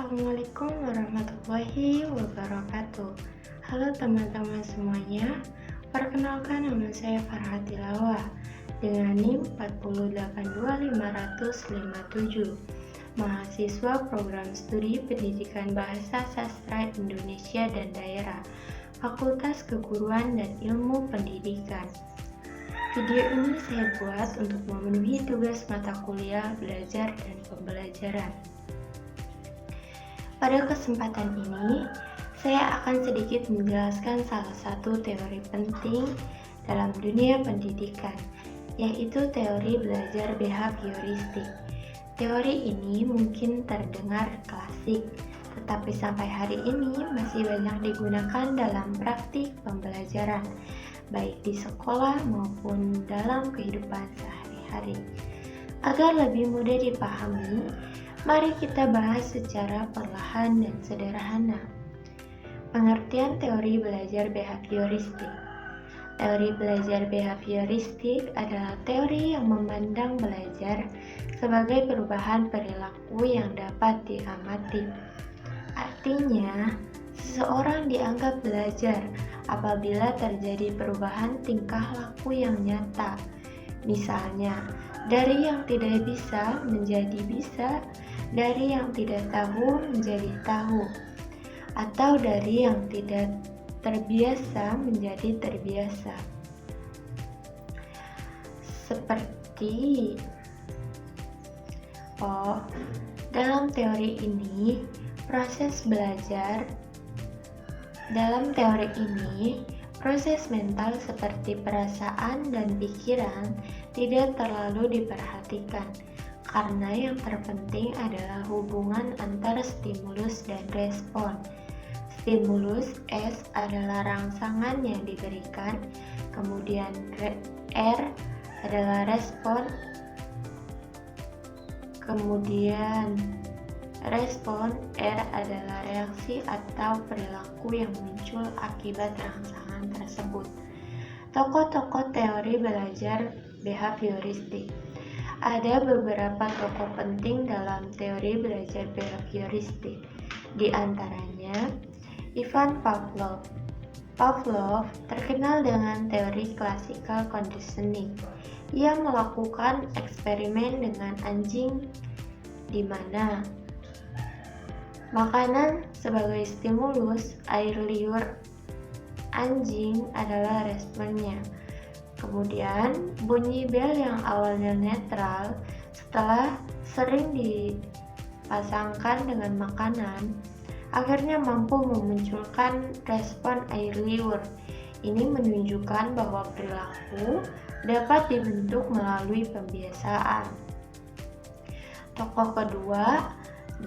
Assalamualaikum warahmatullahi wabarakatuh. Halo teman-teman semuanya. Perkenalkan, nama saya Farha Tilawah dengan NIM 4825557, mahasiswa program studi Pendidikan Bahasa Sastra Indonesia dan Daerah, Fakultas Keguruan dan Ilmu Pendidikan. Video ini saya buat untuk memenuhi tugas mata kuliah belajar dan pembelajaran. Pada kesempatan ini, saya akan sedikit menjelaskan salah satu teori penting dalam dunia pendidikan, yaitu teori belajar behavioristik. Teori ini mungkin terdengar klasik, tetapi sampai hari ini masih banyak digunakan dalam praktik pembelajaran, baik di sekolah maupun dalam kehidupan sehari-hari. Agar lebih mudah dipahami, mari kita bahas secara perlahan dan sederhana. Pengertian teori belajar behavioristik. Teori belajar behavioristik adalah teori yang memandang belajar sebagai perubahan perilaku yang dapat diamati. Artinya, seseorang dianggap belajar apabila terjadi perubahan tingkah laku yang nyata. Misalnya, dari yang tidak bisa menjadi bisa, dari yang tidak tahu menjadi tahu, atau dari yang tidak terbiasa menjadi terbiasa. Dalam teori ini, proses mental seperti perasaan dan pikiran tidak terlalu diperhatikan, karena yang terpenting adalah hubungan antara stimulus dan respon. Stimulus S adalah rangsangan yang diberikan, kemudian R adalah respon, kemudian respon R adalah reaksi atau perilaku yang muncul akibat rangsangan tersebut. Tokoh-tokoh teori belajar behavioristik. Ada beberapa tokoh penting dalam teori belajar behavioristik. Di antaranya, Ivan Pavlov. Pavlov terkenal dengan teori classical conditioning. Ia melakukan eksperimen dengan anjing di mana makanan sebagai stimulus, air liur anjing adalah responnya. Kemudian, bunyi bel yang awalnya netral setelah sering dipasangkan dengan makanan, akhirnya mampu memunculkan respon air liur. Ini menunjukkan bahwa perilaku dapat dibentuk melalui pembiasaan. Tokoh kedua,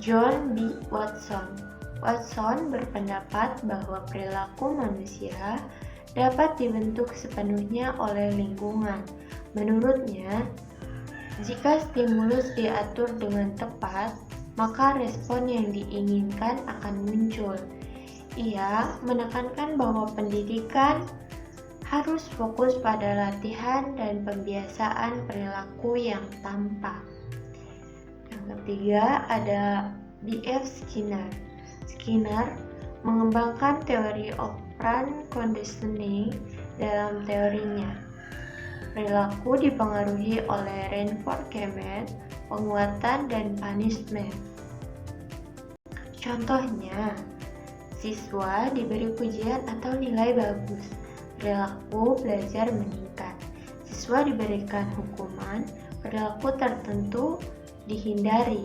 John B. Watson. Watson berpendapat bahwa perilaku manusia dapat dibentuk sepenuhnya oleh lingkungan. Menurutnya, jika stimulus diatur dengan tepat, maka respon yang diinginkan akan muncul. Ia menekankan bahwa pendidikan harus fokus pada latihan dan pembiasaan perilaku yang tampak. Yang ketiga ada B.F. Skinner. Skinner mengembangkan teori operant conditioning dalam teorinya. Perilaku dipengaruhi oleh reinforcement, penguatan, dan punishment. Contohnya, siswa diberi pujian atau nilai bagus, perilaku belajar meningkat. Siswa diberikan hukuman, perilaku tertentu dihindari.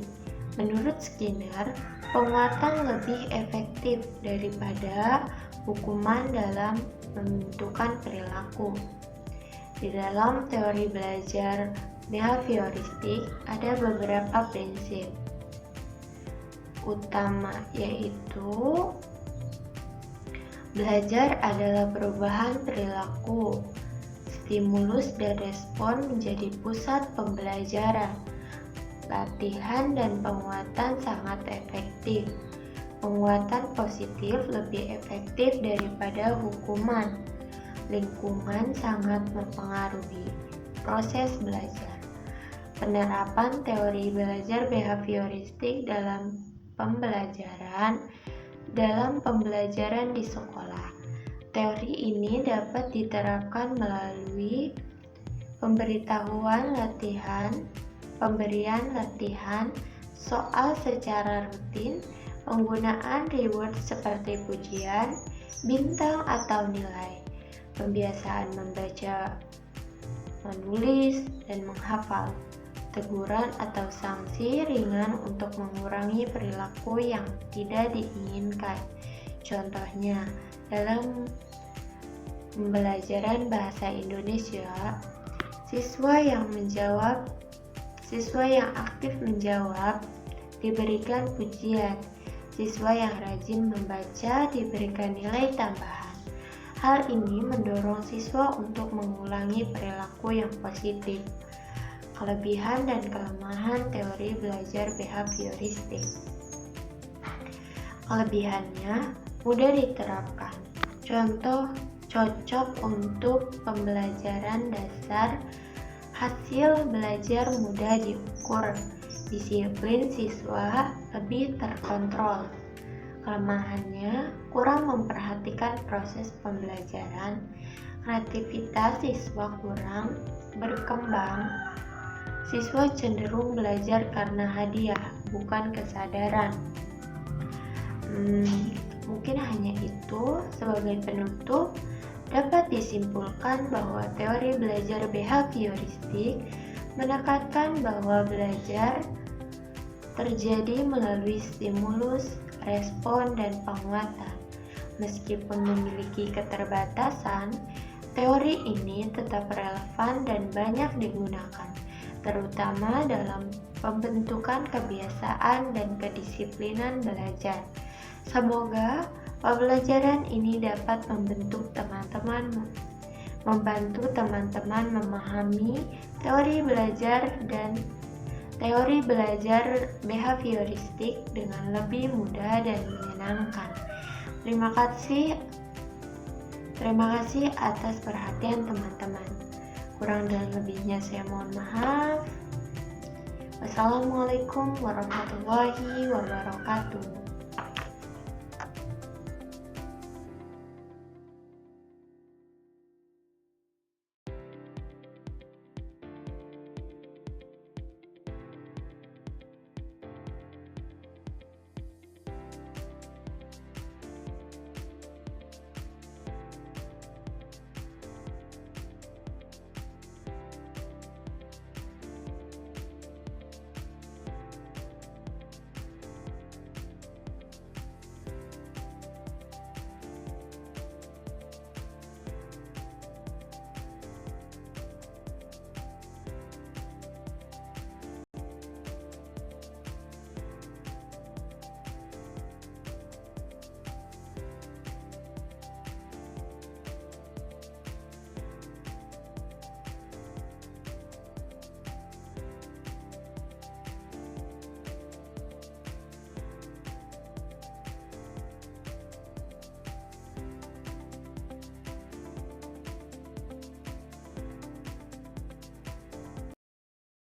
Menurut Skinner, penguatan lebih efektif daripada hukuman dalam menentukan perilaku. Di dalam teori belajar behavioristik ada beberapa prinsip utama, yaitu belajar adalah perubahan perilaku. Stimulus dan respon menjadi pusat pembelajaran. Latihan dan penguatan sangat efektif. Penguatan positif lebih efektif daripada hukuman. Lingkungan sangat mempengaruhi proses belajar. Penerapan teori belajar behavioristik dalam pembelajaran dalam pembelajaran di sekolah. Teori ini dapat diterapkan melalui pemberian latihan, soal secara rutin, penggunaan reward seperti pujian, bintang atau nilai, pembiasaan membaca, menulis, dan menghafal, teguran atau sanksi ringan untuk mengurangi perilaku yang tidak diinginkan. Contohnya, dalam pembelajaran bahasa Indonesia, siswa yang aktif menjawab diberikan pujian, siswa yang rajin membaca diberikan nilai tambahan. Hal ini mendorong siswa untuk mengulangi perilaku yang positif. Kelebihan dan kelemahan teori belajar behavioristik. Kelebihannya mudah diterapkan. Contoh, cocok untuk pembelajaran dasar, hasil belajar mudah diukur, disiplin siswa lebih terkontrol. Kelemahannya kurang memperhatikan proses pembelajaran, kreativitas siswa kurang berkembang, siswa cenderung belajar karena hadiah, bukan kesadaran. Mungkin hanya itu. Sebagai penutup, dapat disimpulkan bahwa teori belajar behavioristik menekankan bahwa belajar terjadi melalui stimulus, respon, dan penguatan. Meskipun memiliki keterbatasan, teori ini tetap relevan dan banyak digunakan, terutama dalam pembentukan kebiasaan dan kedisiplinan belajar. Semoga pembelajaran ini dapat membantu teman-teman memahami teori belajar behavioristik dengan lebih mudah dan menyenangkan. Terima kasih atas perhatian teman-teman. Kurang dan lebihnya saya mohon maaf. Wassalamualaikum warahmatullahi wabarakatuh.